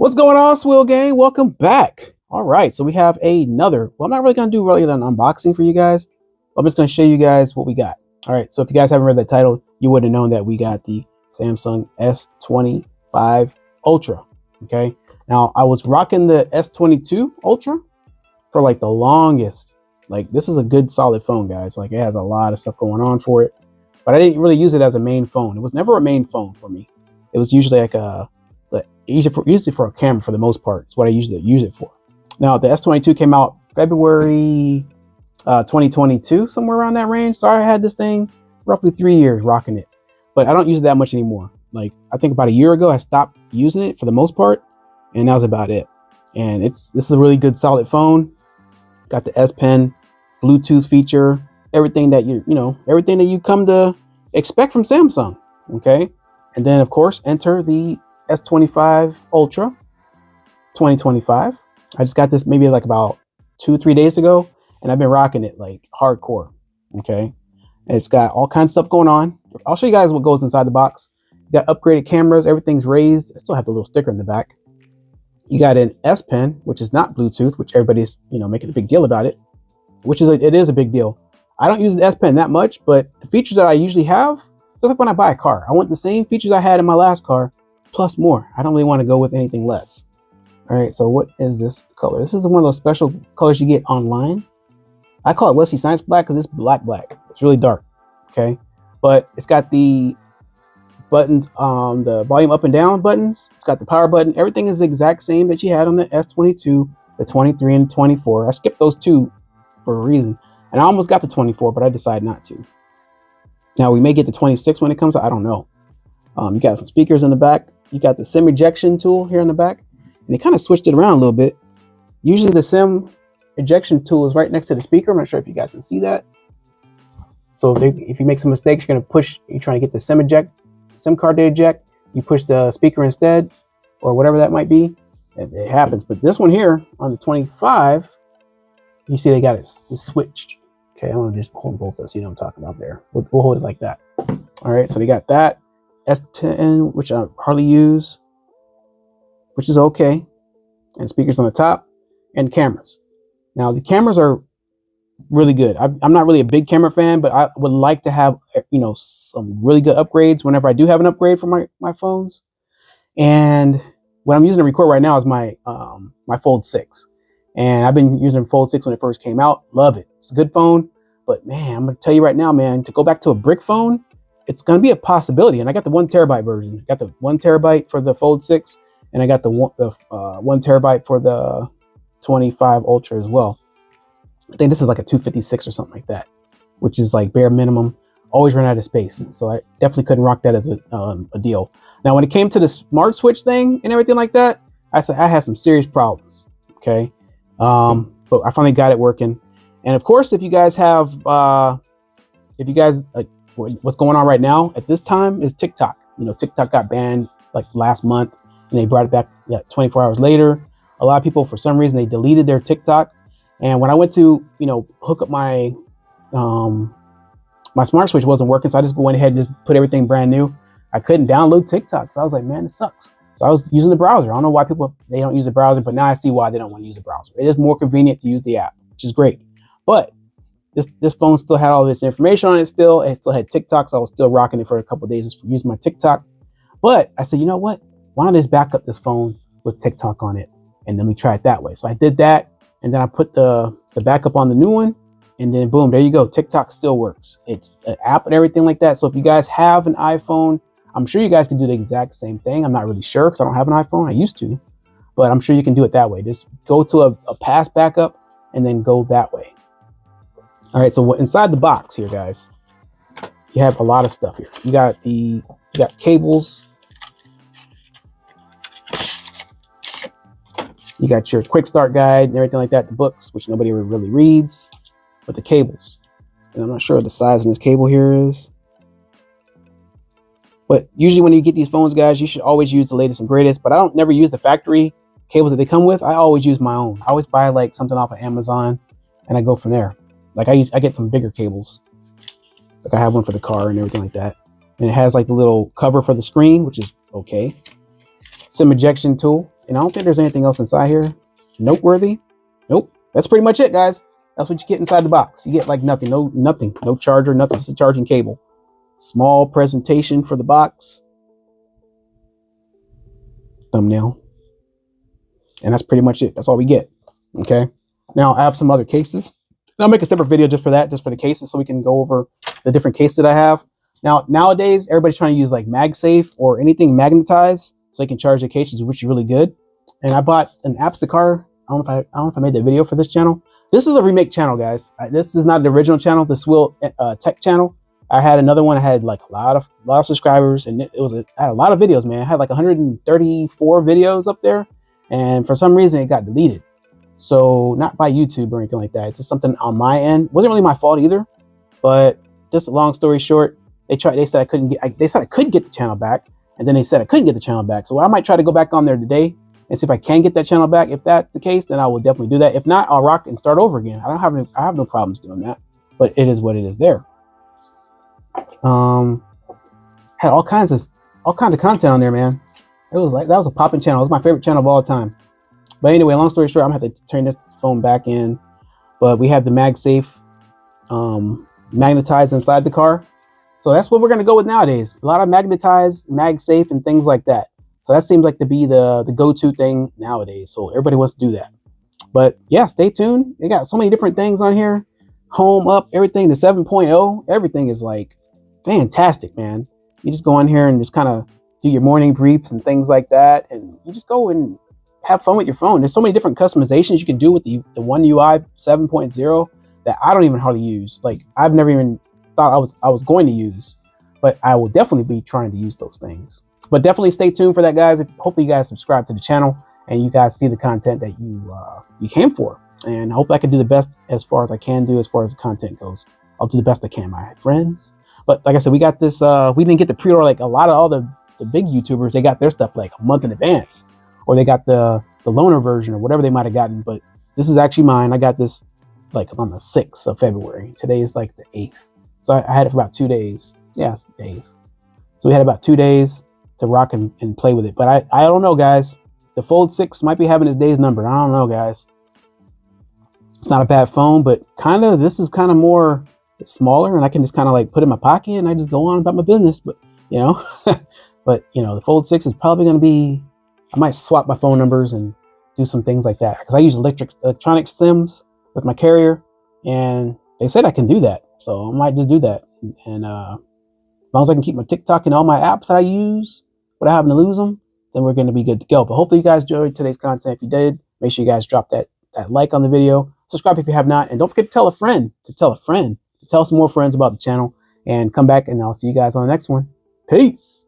What's going on, SWILL gang? Welcome back. All right, so we have another. Well, I'm not really gonna do really an unboxing for you guys. I'm just gonna show you guys what we got. All right, so if you guys haven't read the title, you would have known that we got the Samsung S25 Ultra. Okay, now I was rocking the S22 Ultra for like the longest. Like, this is a good solid phone, guys. Like, it has a lot of stuff going on for it, but I didn't really use it as a main phone. It was never a main phone for me. It was usually like usually for a camera for the most part. It's what I usually use it for. Now, the S22 came out February 2022, somewhere around that range. So I had this thing roughly 3 years rocking it, but I don't use it that much anymore. Like, I think about a year ago, I stopped using it for the most part, and that was about it. And this is a really good solid phone. Got the S Pen, Bluetooth feature, everything that everything that you come to expect from Samsung. Okay, and then of course enter the S25 Ultra 2025. I just got this maybe like about 2-3 days ago, and I've been rocking it like hardcore. Okay, and it's got all kinds of stuff going on. I'll show you guys what goes inside the box. You got upgraded cameras, everything's raised. I still have the little sticker in the back. You got an S Pen, which is not Bluetooth, which everybody's making a big deal about it, which is it is a big deal. I don't use the S Pen that much, but the features that I usually have, just like when I buy a car, I want the same features I had in my last car, plus more. I don't really want to go with anything less. All right, so what is this color? This is one of those special colors you get online. I call it Wesley Science Black because it's black. It's really dark, okay? But it's got the buttons, the volume up and down buttons. It's got the power button. Everything is the exact same that you had on the S22, the 23, and 24. I skipped those two for a reason. And I almost got the 24, but I decided not to. Now, we may get the 26 when it comes out. I don't know. You got some speakers in the back. You got the SIM ejection tool here in the back. And they kind of switched it around a little bit. Usually the SIM ejection tool is right next to the speaker. I'm not sure if you guys can see that. So if you make some mistakes, you're trying to get the SIM card to eject. You push the speaker instead, or whatever that might be. It happens. But this one here on the 25, you see they got it switched. Okay, I'm gonna just hold both of us. You know what I'm talking about there. We'll hold it like that. All right, so they got that S10, which I hardly use, which is okay, and speakers on the top, and cameras. Now the cameras are really good. I'm not really a big camera fan, but I would like to have some really good upgrades whenever I do have an upgrade for my phones. And what I'm using to record right now is my my Fold 6. And I've been using Fold 6 when it first came out. Love it. It's a good phone. But man, I'm going to tell you right now, man, to go back to a brick phone, it's going to be a possibility. And I got the 1 terabyte version. I got the 1 terabyte for the Fold 6. And I got the 1 terabyte for the 25 Ultra as well. I think this is like a 256 or something like that, which is like bare minimum. Always run out of space. So I definitely couldn't rock that as a deal. Now, when it came to the smart switch thing and everything like that, I had some serious problems. Okay. But I finally got it working. And of course, if you guys have, like what's going on right now at this time is TikTok. TikTok got banned like last month and they brought it back 24 hours later. A lot of people, for some reason, they deleted their TikTok. And when I went to, hook up my, my smart switch wasn't working. So I just went ahead and just put everything brand new. I couldn't download TikTok. So I was like, man, it sucks. So I was using the browser. I don't know why they don't use the browser, but now I see why they don't want to use the browser. It is more convenient to use the app, which is great. But this phone still had all this information on it still. It still had TikTok, so I was still rocking it for a couple of days just for using my TikTok. But I said, you know what? Why not just back up this phone with TikTok on it? And then we try it that way. So I did that. And then I put the backup on the new one. And then boom, there you go. TikTok still works. It's an app and everything like that. So if you guys have an iPhone, I'm sure you guys can do the exact same thing. I'm not really sure because I don't have an iPhone. I used to, but I'm sure you can do it that way. Just go to a past backup and then go that way. All right, so inside the box here, guys, you have a lot of stuff here. You got cables. You got your quick start guide and everything like that, the books, which nobody ever really reads, but the cables. And I'm not sure what the size of this cable here is. But usually when you get these phones, guys, you should always use the latest and greatest. But I don't never use the factory cables that they come with. I always use my own. I always buy like something off of Amazon and I go from there. Like I get some bigger cables. Like I have one for the car and everything like that. And it has like the little cover for the screen, which is okay. SIM ejection tool. and I don't think there's anything else inside here noteworthy. Nope. That's pretty much it, guys. That's what you get inside the box. You get like nothing, no charger, nothing, just a charging cable. Small presentation for the box. Thumbnail. And that's pretty much it. That's all we get. Okay. Now I have some other cases. I'll make a separate video just for that, just for the cases, so we can go over the different cases that I have. Now, nowadays, everybody's trying to use like MagSafe or anything magnetized so they can charge their cases, which is really good. And I bought an Apps-to-Car. I don't know if I made that video for this channel. This is a remake channel, guys. This is not the original channel, the SWILL tech channel. I had another one. I had like a lot of subscribers, and I had a lot of videos, man. I had like 134 videos up there, and for some reason it got deleted. So not by YouTube or anything like that. It's just something on my end. It wasn't really my fault either. But just a long story short, they said I couldn't get the channel back, and then they said I couldn't get the channel back. So I might try to go back on there today and see if I can get that channel back. If that's the case, then I will definitely do that. If not, I'll rock and start over again. I have no problems doing that. But it is what it is there. Had all kinds of content on there, man. It was like, that was a popping channel. It was my favorite channel of all time. But anyway, long story short, I'm gonna have to turn this phone back in. But we have the MagSafe magnetized inside the car. So that's what we're gonna go with nowadays. A lot of magnetized, MagSafe, and things like that. So that seems like to be the go-to thing nowadays. So everybody wants to do that. But yeah, stay tuned. They got so many different things on here. Home, up, everything. The 7.0, everything is like fantastic, man. You just go in here and just kind of do your morning briefs and things like that. And you just go and have fun with your phone. There's so many different customizations you can do with the One UI 7.0 that I don't even hardly use. Like I've never even thought I was going to use, but I will definitely be trying to use those things. But definitely stay tuned for that, guys. Hopefully you guys subscribe to the channel and you guys see the content that you came for. And I hope I can do the best as far as I can do as far as the content goes. I'll do the best I can, my friends. But like I said, we got this, we didn't get the pre-order like a lot of all the big YouTubers. They got their stuff like a month in advance, or they got the loaner version or whatever they might have gotten. But this is actually mine. I got this like on the 6th of February. Today is like the 8th. So I had it for about 2 days. Yeah, it's the 8th. So we had about 2 days to rock and play with it. But I don't know, guys. The Fold 6 might be having its days numbered. I don't know, guys. It's not a bad phone, but this is kind of more, it's smaller, and I can just kind of like put it in my pocket and I just go on about my business. But you know, but you know, the Fold 6 is probably going to be, I might swap my phone numbers and do some things like that, because I use electronic SIMs with my carrier, and they said I can do that. So I might just do that. And as long as I can keep my TikTok and all my apps that I use without having to lose them, then we're going to be good to go. But hopefully you guys enjoyed today's content. If you did, make sure you guys drop that like on the video. Subscribe if you have not. And don't forget to tell a friend, to tell some more friends about the channel. And come back, and I'll see you guys on the next one. Peace.